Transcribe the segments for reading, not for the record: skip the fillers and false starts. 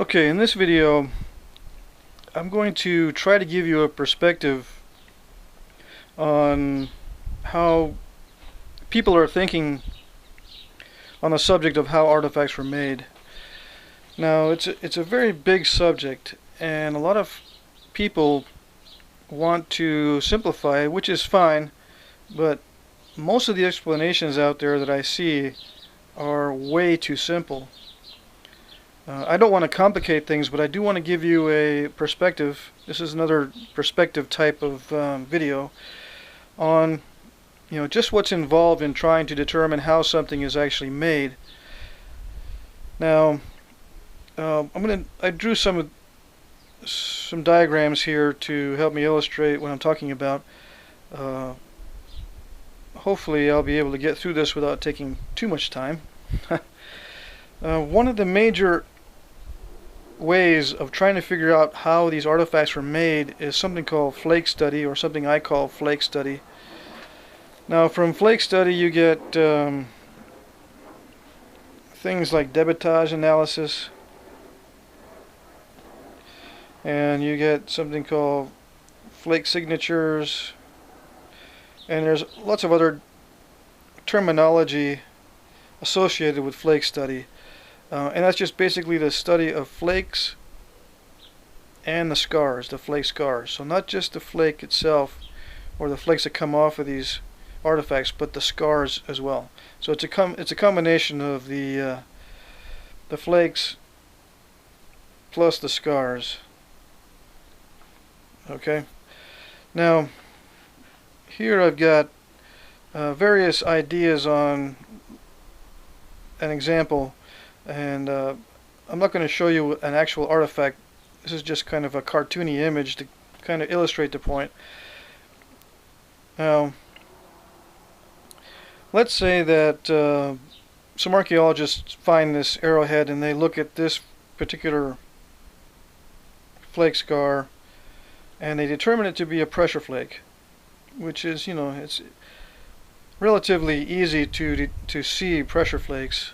Okay, in this video I'm going to try to give you a perspective on how people are thinking on the subject of how artifacts were made. Now it's a very big subject, and a lot of people want to simplify it, which is fine, but most of the explanations out there that I see are way too simple. I don't want to complicate things, but I do want to give you a perspective. This is another perspective type of video on just what's involved in trying to determine how something is actually made. Now, I drew some diagrams here to help me illustrate what I'm talking about. Hopefully, I'll be able to get through this without taking too much time. One of the major ways of trying to figure out how these artifacts were made is something called Flake Study, or something I call Flake Study. Now, from Flake Study you get things like debitage analysis, and you get something called flake signatures, and there's lots of other terminology associated with Flake Study. And that's just basically the study of flakes and the scars, the flake scars. So not just the flake itself or the flakes that come off of these artifacts, but the scars as well. So it's a combination of the flakes plus the scars. Okay. Now here I've got various ideas on an example. And I'm not going to show you an actual artifact. This is just kind of a cartoony image to kind of illustrate the point. Now, let's say that some archaeologists find this arrowhead and they look at this particular flake scar and they determine it to be a pressure flake, which is, it's relatively easy to see pressure flakes.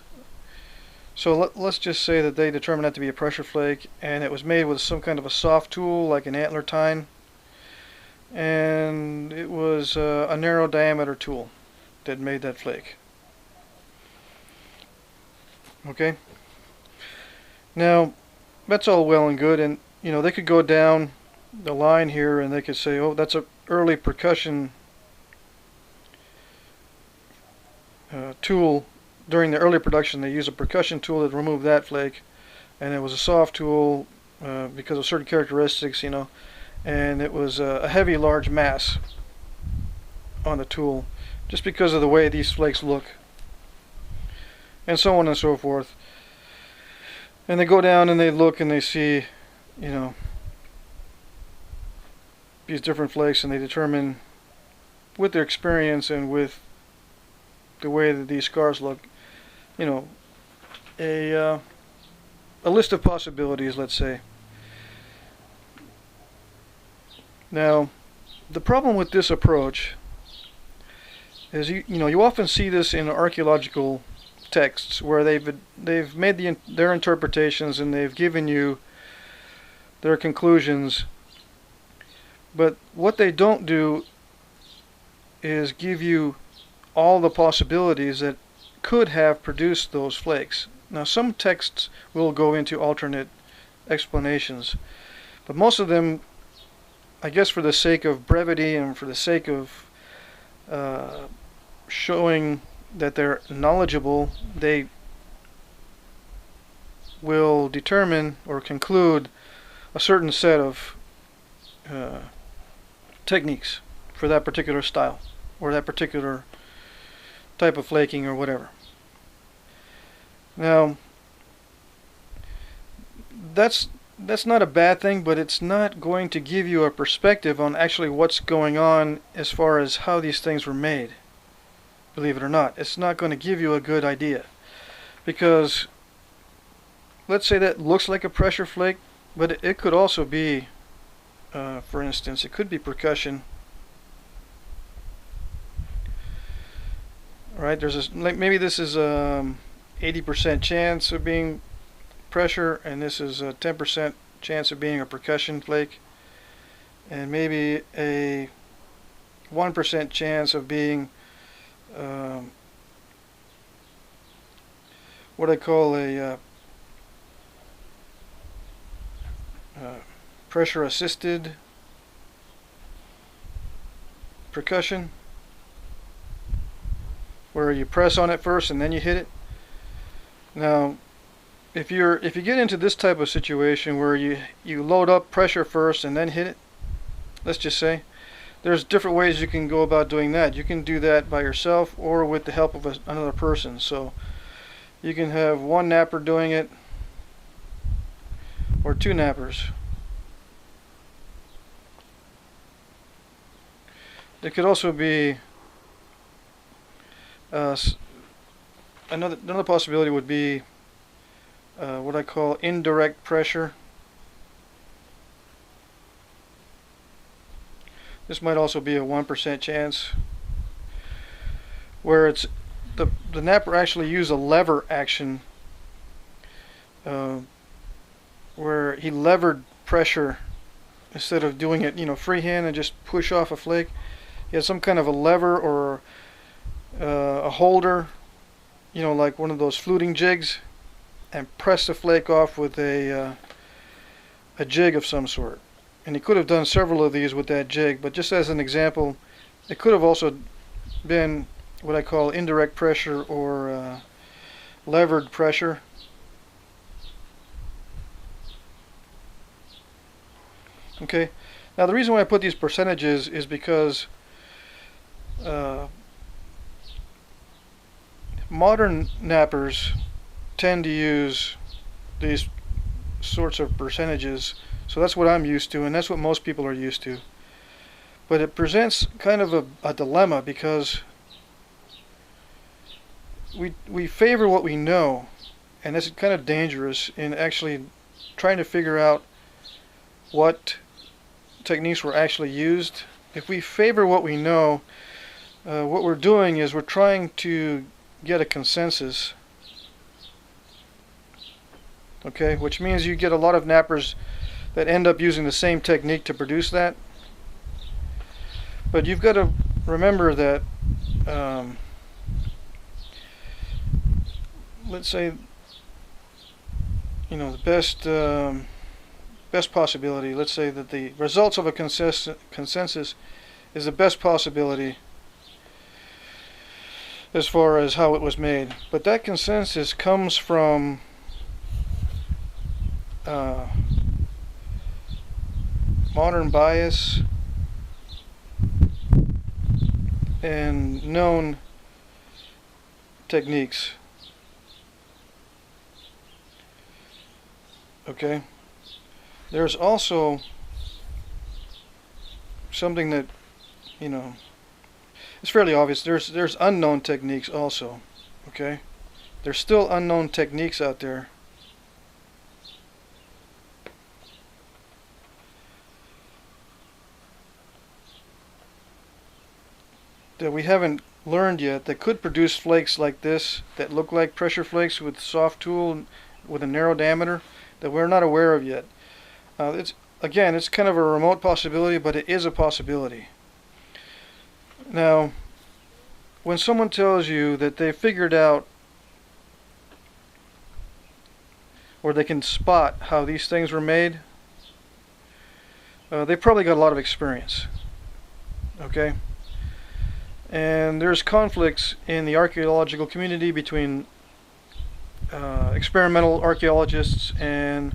So let's just say that they determined that to be a pressure flake, and it was made with some kind of a soft tool like an antler tine, and it was a narrow diameter tool that made that flake. Okay. Now that's all well and good, and they could go down the line here and they could say, oh, that's an early percussion tool. During the early production, they used a percussion tool that removed that flake, and it was a soft tool because of certain characteristics, and it was a heavy, large mass on the tool, just because of the way these flakes look, and so on and so forth. And they go down and they look and they see, these different flakes, and they determine, with their experience and with the way that these scars look, a list of possibilities, let's say. Now, the problem with this approach is you often see this in archaeological texts where they've made their interpretations and they've given you their conclusions, but what they don't do is give you all the possibilities that could have produced those flakes. Now, some texts will go into alternate explanations, but most of them, I guess for the sake of brevity and for the sake of showing that they're knowledgeable, they will determine or conclude a certain set of techniques for that particular style or that particular type of flaking or whatever. Now, that's not a bad thing, but it's not going to give you a perspective on actually what's going on as far as how these things were made. Believe it or not, it's not going to give you a good idea, because let's say that looks like a pressure flake, but it could also be, for instance, it could be percussion. Right, there's maybe this is 80% chance of being pressure, and this is a 10% chance of being a percussion flake, and maybe a 1% chance of being what I call a pressure assisted percussion, where you press on it first and then you hit it. Now, if you get into this type of situation where you load up pressure first and then hit it, let's just say, there's different ways you can go about doing that. You can do that by yourself or with the help of another person. So you can have one napper doing it, or two nappers. It could also be another possibility would be what I call indirect pressure. This might also be a 1% chance, where it's the napper actually use a lever action, where he levered pressure instead of doing it, freehand and just push off a flake. He has some kind of a lever or a holder, like one of those fluting jigs, and press the flake off with a jig of some sort. And he could have done several of these with that jig, but just as an example, it could have also been what I call indirect pressure or levered pressure. Okay, now the reason why I put these percentages is because modern nappers tend to use these sorts of percentages, so that's what I'm used to, and that's what most people are used to. But it presents kind of a dilemma, because we favor what we know, and it's kind of dangerous in actually trying to figure out what techniques were actually used. If we favor what we know, what we're doing is we're trying to get a consensus, okay, which means you get a lot of nappers that end up using the same technique to produce that. But you've got to remember that let's say the best possibility, let's say that the results of a consensus is the best possibility as far as how it was made. But that consensus comes from modern bias and known techniques. Okay, there's also something that it's fairly obvious. There's unknown techniques also. Okay, there's still unknown techniques out there. That we haven't learned yet, that could produce flakes like this, that look like pressure flakes with soft tool with a narrow diameter, that we're not aware of yet. It's kind of a remote possibility, but it is a possibility. Now, when someone tells you that they figured out, or they can spot how these things were made, they probably got a lot of experience. Okay? And there's conflicts in the archaeological community between experimental archaeologists and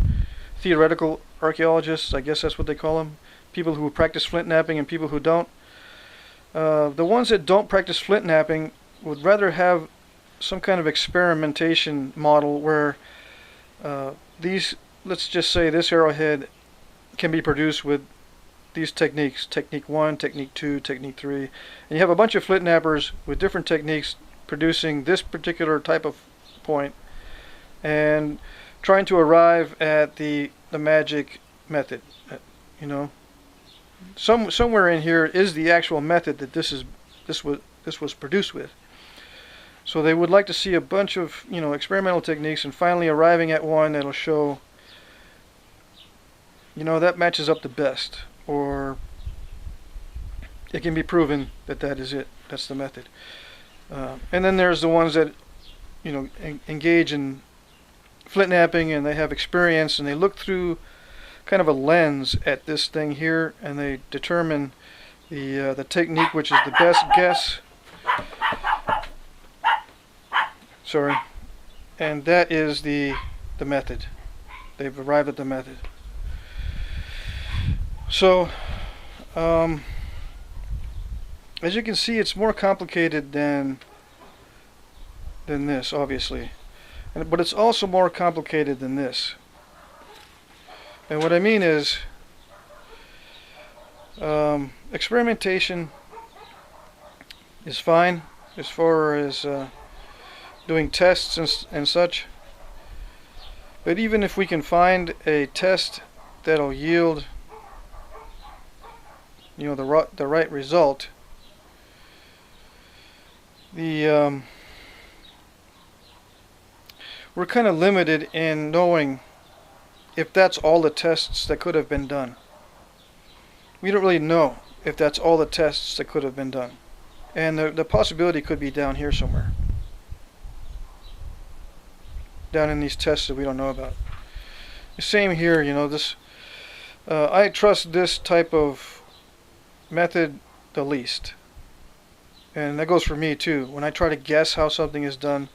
theoretical archaeologists. I guess that's what they call them. People who practice flint knapping and people who don't. The ones that don't practice flint knapping would rather have some kind of experimentation model where let's just say this arrowhead can be produced with these techniques, technique 1, technique 2, technique 3, and you have a bunch of flint knappers with different techniques producing this particular type of point and trying to arrive at the magic method. Somewhere in here is the actual method that this was produced with. So they would like to see a bunch of, experimental techniques and finally arriving at one that'll show, that matches up the best, or it can be proven that that is it. That's the method. And then there's the ones that, engage in flint napping and they have experience and they look through kind of a lens at this thing here and they determine the technique which is the best guess. Sorry. And that is the method. They've arrived at the method. So, as you can see, it's more complicated than this, obviously. But it's also more complicated than this. And what I mean is, experimentation is fine as far as doing tests and such. But even if we can find a test that'll yield, the right result, we're kind of limited in knowing if that's all the tests that could have been done. We don't really know if that's all the tests that could have been done. And the possibility could be down here somewhere. Down in these tests that we don't know about. The same here, this I trust this type of method the least. And that goes for me too. When I try to guess how something is done,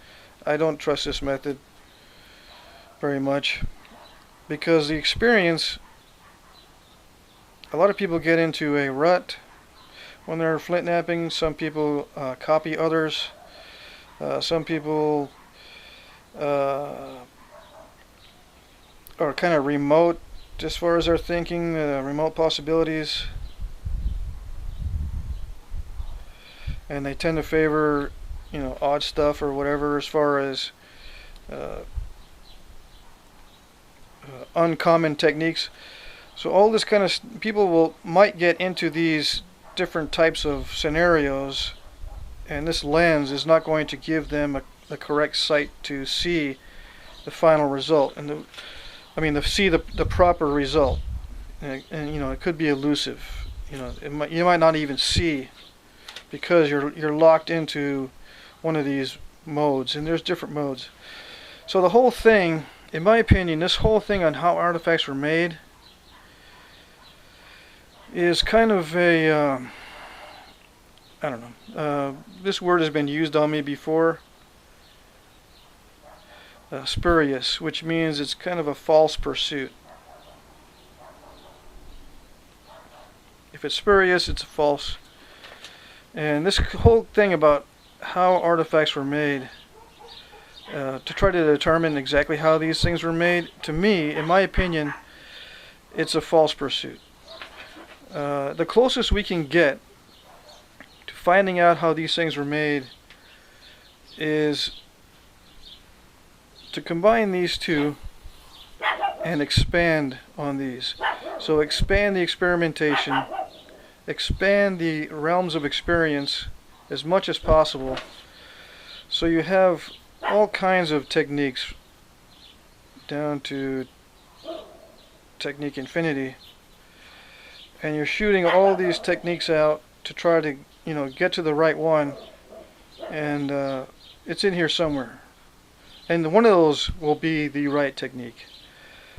I don't trust this method very much, because the experience, a lot of people get into a rut when they're flint napping. Some people copy others. Some people are kind of remote as far as their thinking, remote possibilities, and they tend to favor odd stuff or whatever as far as uncommon techniques. So all this kind of people might get into these different types of scenarios, and this lens is not going to give them the correct sight to see the final result, and to see the proper result. And it could be elusive. You might not even see, because you're locked into one of these modes, and there's different modes. So the whole thing, in my opinion, this whole thing on how artifacts were made is kind of a, I don't know, this word has been used on me before, spurious, which means it's kind of a false pursuit. If it's spurious, it's false. And this whole thing about how artifacts were made, to try to determine exactly how these things were made, to me, in my opinion, it's a false pursuit. The closest we can get to finding out how these things were made is to combine these two and expand on these. So expand the experimentation, expand the realms of experience as much as possible, so you have all kinds of techniques down to technique infinity, and you're shooting all these techniques out to try to get to the right one, and it's in here somewhere, and one of those will be the right technique.